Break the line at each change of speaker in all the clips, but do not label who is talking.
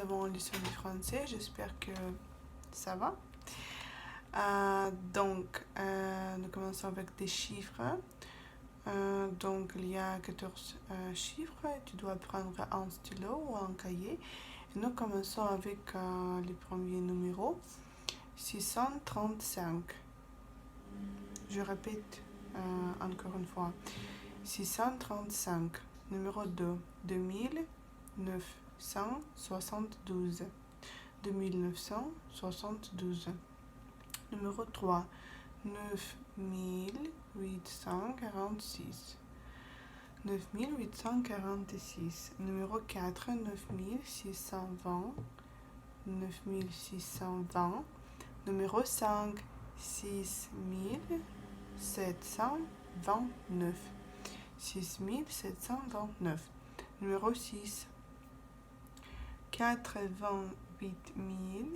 mon leçon de français. J'espère que ça va. Nous commençons avec des chiffres. Donc, il y a 14 chiffres. Tu dois prendre un stylo ou un cahier. Et nous commençons avec le premier numéro, 635. Je répète encore une fois. 635. Numéro 2, 2972. 2972. Numéro 3, 9846. 9846. Numéro 4, 9620. 9620. Numéro 5, 6729. 6729. Numéro 6,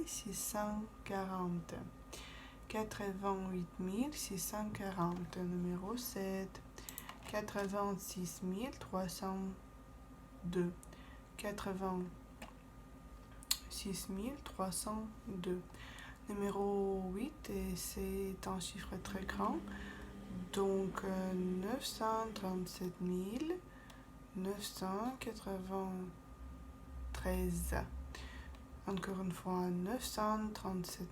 640. 640. Numéro 7, 302. 302. Numéro 8, et c'est un chiffre très grand, donc 937 993. Encore une fois, 937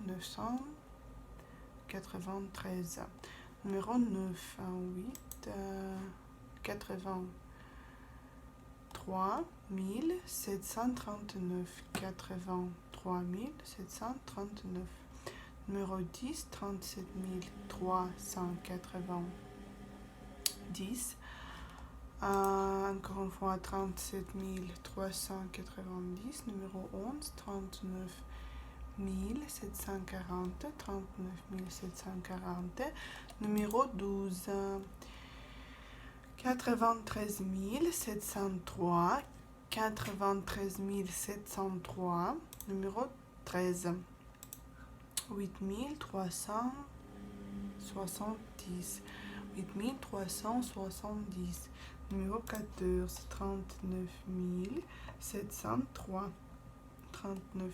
993. Numéro 9, 8, 83 739. 83 739. Numéro 10, 37 390. Encore une fois, 37 390. Numéro 11, 39 740. 39 740. Numéro 12, 93 703. 93 703. Numéro 13, 8370. 8370. Numéro 14, 39 703. 39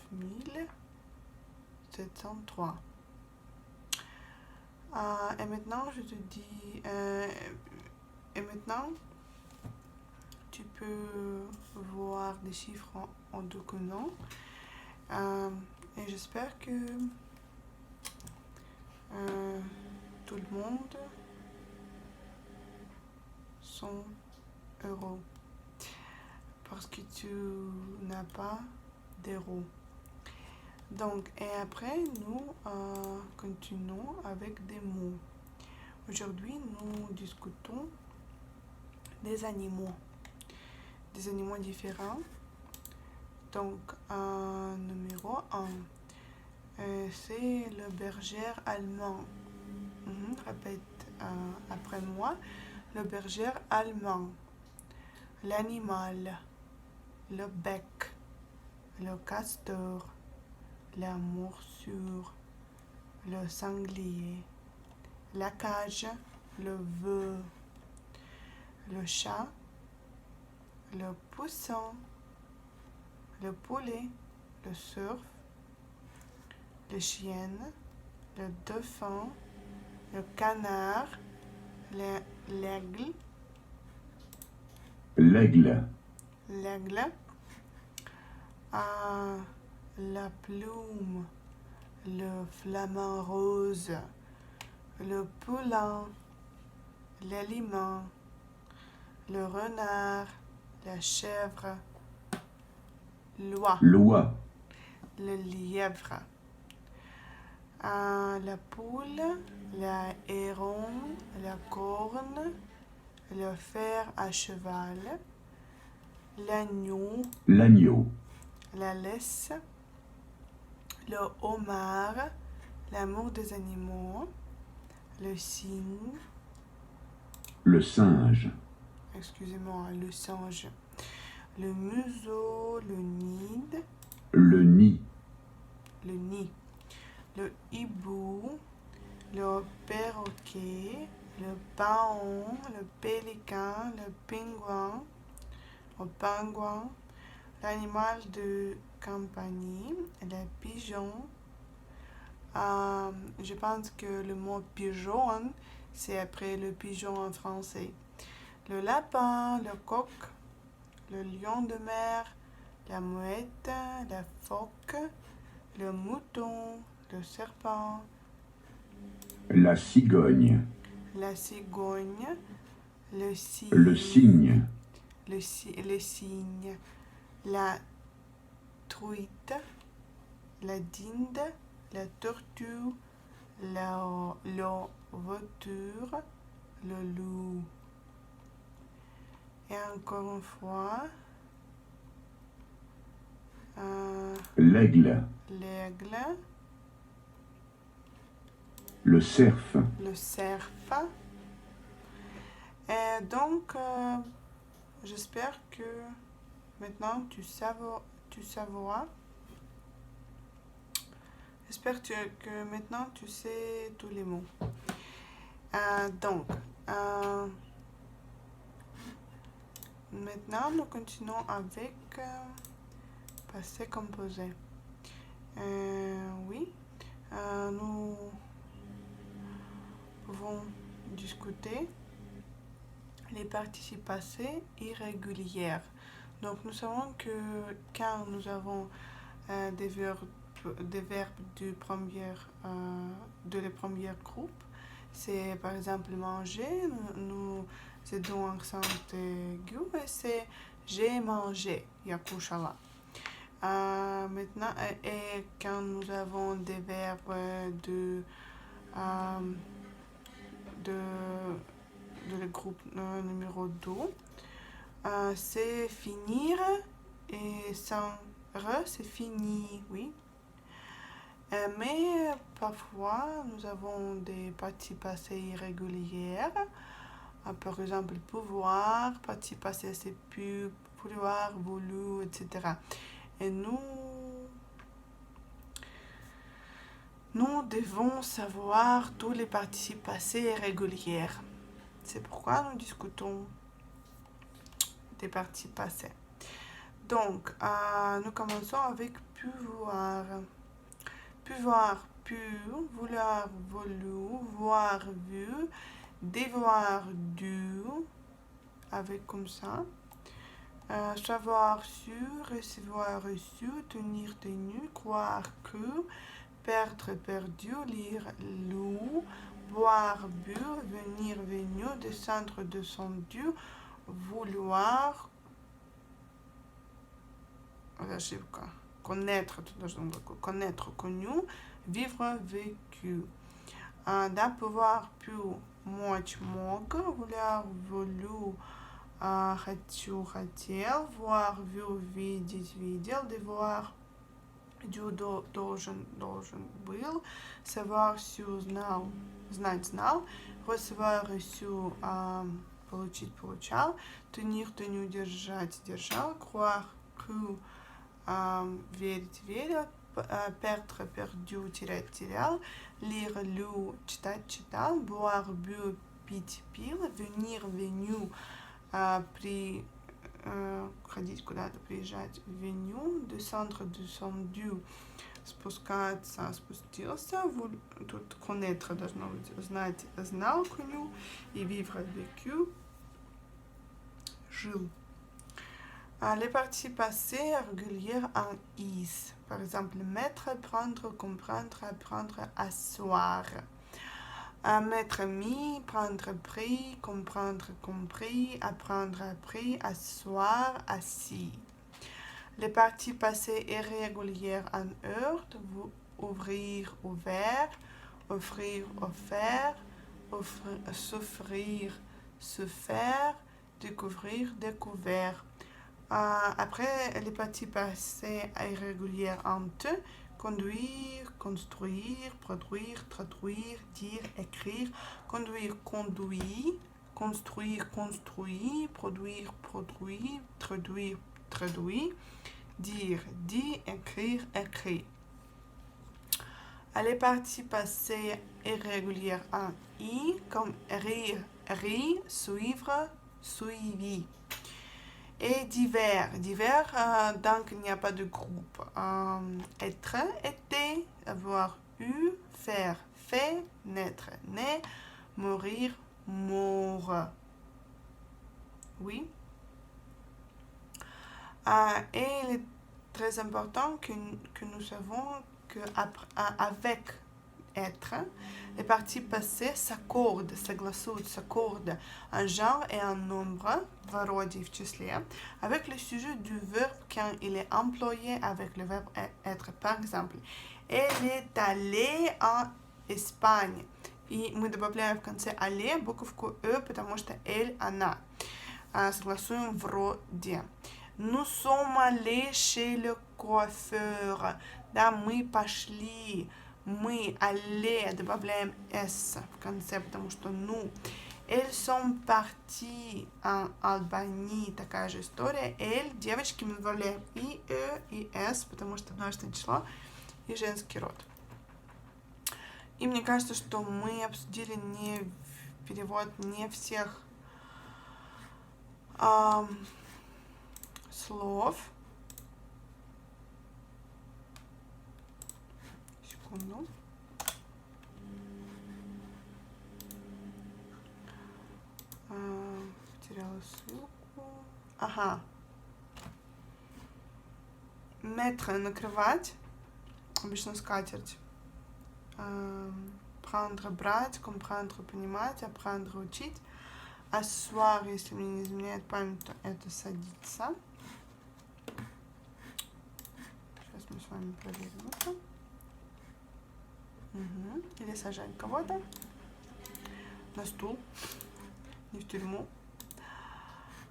703. Et maintenant, je te dis... et maintenant, tu peux voir des chiffres en document. Et j'espère que tout le monde sont heureux. Parce que tu n'as pas d'euros. Donc, et après, nous continuons avec des mots. Aujourd'hui, nous discutons des animaux. Des animaux différents. Donc, numéro 1, c'est le berger allemand. Répète après moi. Le berger allemand. L'animal. Le bec. Le castor. La morsure. Le sanglier. La cage. Le veau. Le chat. Le poussin. Le poulet. Le cerf. Le chien. Le dauphin. Le canard. L'aigle.
L'aigle.
L'aigle. La plume. Le flamant rose. Le poulain. L'aliment. Le renard. La chèvre. L'oie.
L'oie.
Le lièvre. La poule. La héron. La corne. Le fer à cheval. L'agneau.
L'agneau.
La laisse. Le homard. L'amour des animaux. Le cygne.
Le singe.
Excusez-moi, le singe. Le museau. Le nid.
Le nid.
Le nid. Le hibou. Le perroquet. Le paon. Le pélican. Le pingouin. Le pingouin. L'animal de compagnie, le pigeon. Je pense que le mot pigeon, c'est après le pigeon en français. Le lapin, le coq, le lion de mer, la mouette, la phoque, le mouton, le serpent,
la cigogne,
la cigogne, le
le cygne,
le cygne, la truite, la dinde, la tortue, la voiture, le loup. Et encore une fois,
l'aigle,
l'aigle,
le cerf,
le cerf. Et donc, j'espère que maintenant tu savouras. J'espère que maintenant tu sais tous les mots. Donc, maintenant nous continuons avec passé composé. Oui, nous pouvons discuter les participes passés irrégulières. Donc nous savons que quand nous avons des verbes du de le premier groupe, c'est par exemple manger, nous aidons en accent aigu et c'est j'ai mangé, yakouchala. Maintenant, et quand nous avons des verbes de le groupe numéro 2, c'est finir et sans re, c'est fini, oui. Mais parfois, nous avons des participes passés irrégulières. Par exemple, pouvoir, participe passé c'est pu, vouloir, voulu, etc. Et nous devons savoir tous les participes passés irrégulières. C'est pourquoi nous discutons des participes passés. Donc, nous commençons avec pouvoir. Pouvoir, pu, vouloir, voulu, voir, vu, devoir, dû, avec comme ça. Savoir, su, recevoir, reçu, tenir, tenu, croire, cru, perdre, perdu, lire, lu, boire, bu, venir, venu, descendre, descendu, vouloir, connaître, connu, vivre, vécu. D'un pouvoir pu, мочь, мог, vouloir, voulu, хочу, хотел, voir, vu, видеть, видел, devoir, дю, должен, был, savoir, su, знал, знать, знал, recevoir, reçu, получить, получал, tenir, tenu, держать, держал, croire, cru, верить, верил, perdre, perdu, терять, терял, lire, lu, читать, читал, boire, bu, пить, пил, venir, venu, ходить куда-то, приезжать, venu, descendre, descendu, спускаться, спустился, тут connaître должно быть, знать, знал, connu, и vivre, vécu, жил. Les participes passés réguliers en is. Par exemple, mettre, prendre, comprendre, apprendre, asseoir. Mettre mis, prendre pris, comprendre compris, apprendre appris, asseoir assis. Les participes passés irréguliers en heure, ouvrir, ouvert, offrir, offert, souffrir, souffert, découvrir, découvert. Après, les participes passés irréguliers en te, conduire, construire, produire, traduire, dire, écrire, conduire, conduit, construire, construit, produire, produit, traduire, traduit, dire, dit, écrire, écrit. Les participes passés irréguliers en i, comme rire, rit, suivre, suivi. Et divers. Divers, donc il n'y a pas de groupe. Être, été, avoir eu, faire, fait, naître, né, mourir, mort. Oui. Et il est très important que nous savons qu'avec être, les parties passées s'accordent, согласуют, s'accordent un genre et un nombre, в роде и в числе, avec le sujet du verbe quand il est employé avec le verbe être. Par exemple, elle est allée en Espagne. И мы добавляем в конце «але» буковку «э», потому что «эль» – «она». Согласуем в роде. Nous sommes allés chez le coiffeur. Да, мы пошли. Мы allés, добавляем «с» в конце, потому что «ну». Elles sont parties en Albanie. Такая же история. Elles, девочки, мы добавляем и «э», и «с», потому что множественное число и женский род. И мне кажется, что мы обсудили перевод не всех слов. Секунду. Потеряла ссылку. Ага. Mettre, накрывать. Обычно скатерть. Prendre, брать. Comprendre, понимать. Apprendre, учить. Asseoir, если мне не изменяет память, то это садиться. Сейчас мы с вами проверим это. Угу. Или сажать кого-то на стул, не в тюрьму.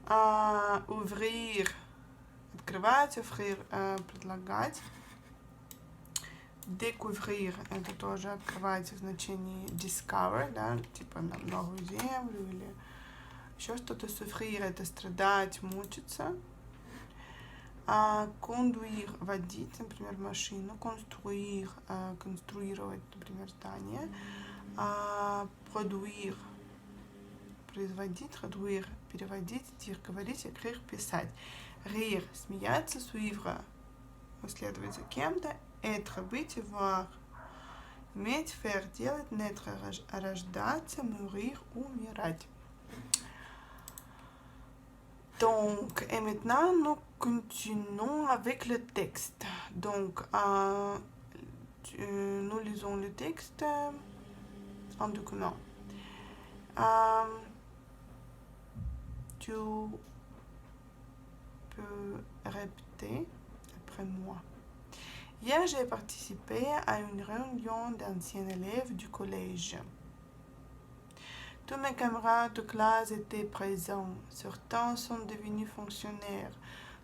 Ouvrir, открывать, offrir, предлагать. Découvrir, это тоже открывать в значении discover, да, типа на новую землю или еще что-то. Souffrir, это страдать, мучиться. Conduire, водить, например, машину. Construire, конструировать, например, здание. Produire, производить. Traduire, переводить. Dire, говорить. Écrire, писать. Rire, смеяться. Suivre, следовать за кем-то. Être, быть. Voir, иметь. Faire, делать. Naître, рождаться. Mourir, умирать. Donc, et maintenant, nous continuons avec le texte. Donc, nous lisons le texte en document. Tu peux répéter après moi. Hier, j'ai participé à une réunion d'anciens élèves du collège. Tous mes camarades de classe étaient présents. Certains sont devenus fonctionnaires,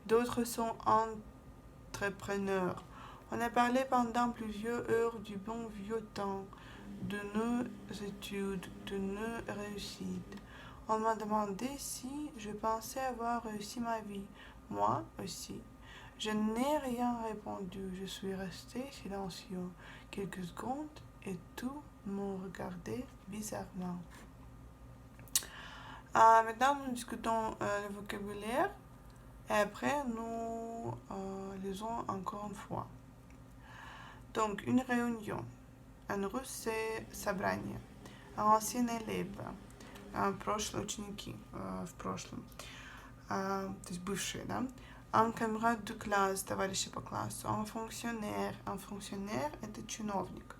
d'autres sont entrepreneurs. On a parlé pendant plusieurs heures du bon vieux temps, de nos études, de nos réussites. On m'a demandé si je pensais avoir réussi ma vie. Moi aussi. Je n'ai rien répondu. Je suis resté silencieux quelques secondes et tous m'ont regardé bizarrement. Maintenant, nous discutons le vocabulaire et après, nous lisons encore une fois. Donc, une réunion. En russe, c'est собрание. Ancien élève. Прошлые ученики в прошлом. То есть бывшие, да. Un camarade de classe, товарищи по классу. Un fonctionnaire. Un fonctionnaire – это чиновник,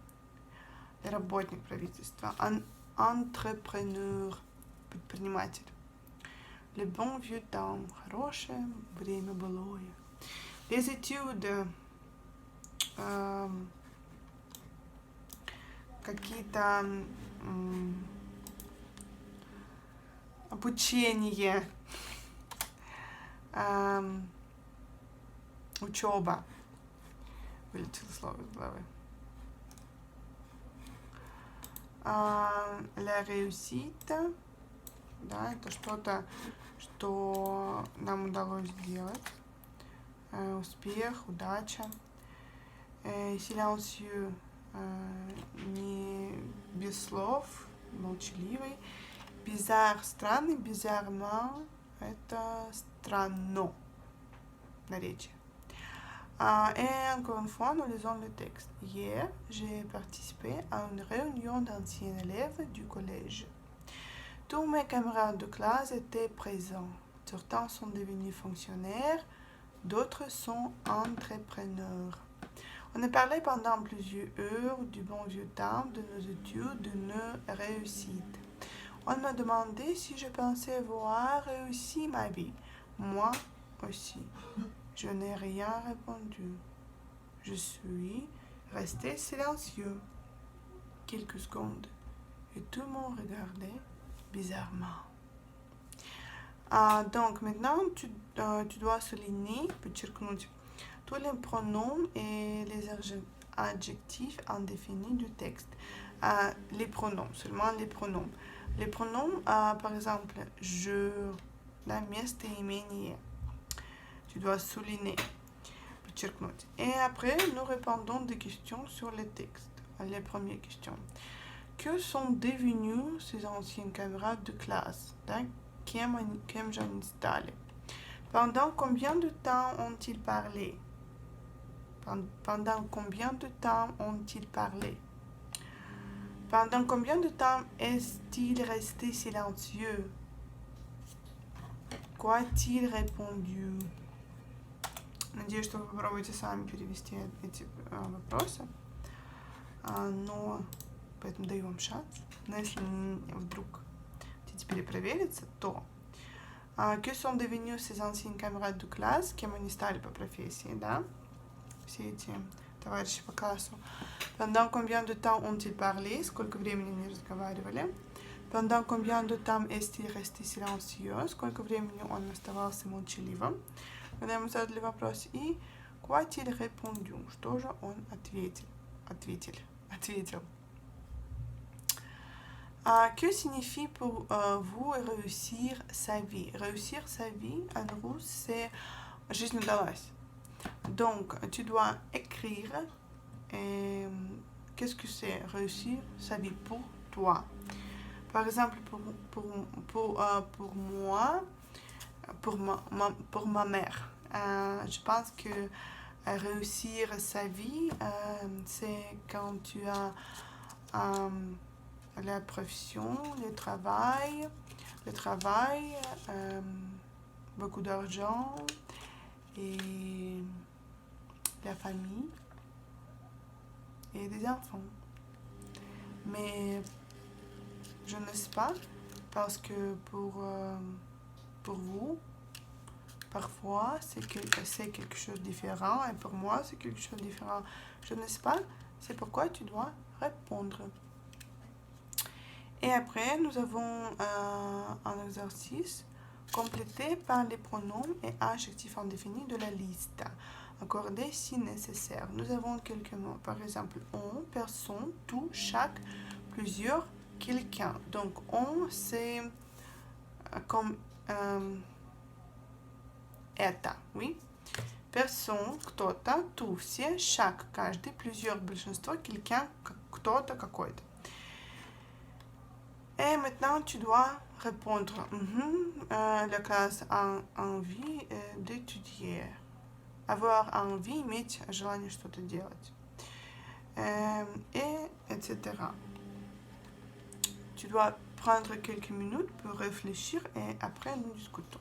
работник правительства. Un entrepreneur – предприниматель. Le bon vieux temps, хорошее время былое. Les études, какие-то обучение, учеба. Вылетело слово из головы. La réussite. Да, это что-то, что нам удалось сделать. Успех, удача. Silencieux, не без слов, молчаливый. Bizarre, странный, bizarrement, Это странно. Наречие. Et encore une fois, nous lisons le texte. Hier, j'ai participé à une réunion d'anciens élèves du collège. Tous mes camarades de classe étaient présents. Certains sont devenus fonctionnaires, d'autres sont entrepreneurs. On a parlé pendant plusieurs heures du bon vieux temps, de nos études, de nos réussites. On m'a demandé si je pensais avoir réussi ma vie. Moi aussi. Je n'ai rien répondu. Je suis resté silencieux quelques secondes et tout le monde regardait bizarrement. Donc maintenant, tu dois souligner, подчеркнуть, tous les pronoms et les adjectifs indéfinis du texte. Les pronoms, seulement les pronoms. Les pronoms, par exemple, je, местоимение. Tu dois souligner, подчеркнуть. Et après, nous répondons des questions sur le texte. Les premières questions. Que sont devenus ces anciens camarades de classe? Кем же они стали? Pendant combien de temps ont-ils parlé? Pendant combien de temps ont-ils parlé? Pendant combien de temps est-il resté silencieux? Quoi a-t-il répondu? Надеюсь, что вы попробуете сами перевести эти вопросы. Но поэтому даю вам шанс. Но если вдруг хотите перепровериться, то que sont devenus ces anciens camarades de classe, кем они стали по профессии, да? Все эти товарищи по классу. Pendant combien de temps ont-ils parlé? Сколько времени они разговаривали? Pendant combien de temps est-il resté silencieux? Сколько времени он оставался молчаливым? Когда ему задали вопрос, и quoi a-t-il répondu? Что же он ответил? Que signifie pour vous réussir sa vie? Réussir sa vie, en russe, c'est жизнь удалась. Donc, tu dois écrire qu'est-ce que c'est réussir sa vie pour toi. Par exemple, pour moi, pour ma mère, je pense que réussir sa vie, c'est quand tu as la profession, le travail, beaucoup d'argent et la famille et des enfants. Mais je ne sais pas, parce que pour vous, parfois c'est quelque chose de différent et pour moi c'est quelque chose de différent. Je ne sais pas, c'est pourquoi tu dois répondre. Et après, nous avons un exercice complété par les pronoms et adjectifs indéfinis de la liste, accordés si nécessaire. Nous avons quelques mots, par exemple, on, personne, tout, chaque, plusieurs, quelqu'un. Donc, on, c'est comme это, oui. Personne, кто-то, tout, все, chaque, каждый, plusieurs, большинство, quelqu'un, кто-то, какой-то. Et maintenant, tu dois répondre. La classe a envie d'étudier. Avoir envie, иметь желание что-то делать. Et etc. Tu dois prendre quelques minutes pour réfléchir et après nous discutons.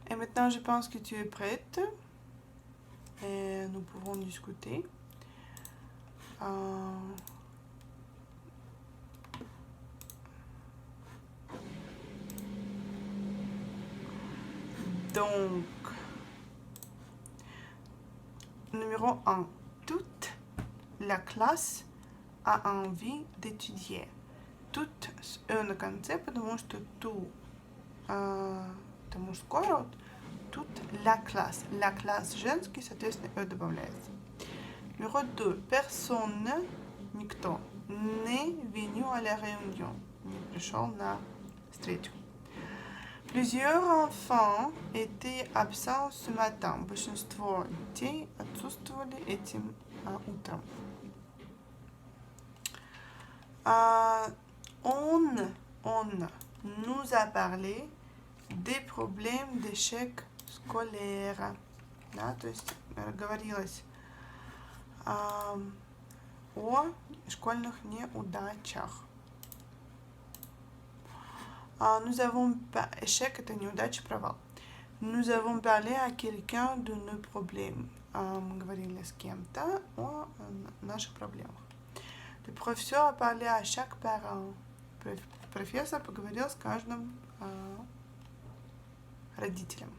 Et maintenant, je pense que tu es prête et nous pouvons discuter. Donc, numéro 1. Toute la classe a envie d'étudier. Toute на конце, потому что ту это мужской род. Toute la classe. La classe женский, соответственно, добавляется. Numéro 2. Personne, никто, не venu à la réunion. Не пришел на встречу. Plusieurs enfants étaient absents ce matin. Большинство детей отсутствовали этим утром. On nous a parlé des проблем d'échec scolaire. Да, то есть говорилось о школьных неудачах. Nous avons échec это неудача, провал. Nous avons parlé à quelqu'un de nos problèmes. Мы говорили с кем-то о наших проблемах. Le professeur a parlé à chaque parent. Профессор поговорил с каждым родителем.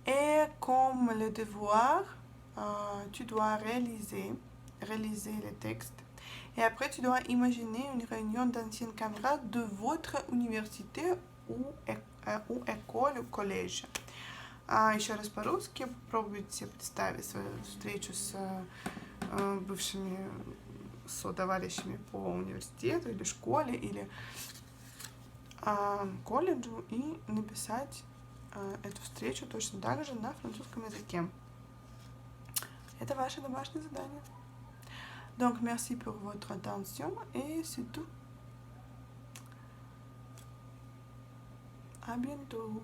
Et comme le devoir, tu dois réaliser le texte. Et après, tu dois imaginer une réunion d'anciens camarades de votre université ou école, ou collège. Еще раз по-русски. Попробуйте представить свою встречу с бывшими сотоварищами по университету или школе, или колледжу и написать эту встречу точно так же на французском языке. Это ваше домашнее задание. Donc, merci pour votre attention et c'est tout. À bientôt.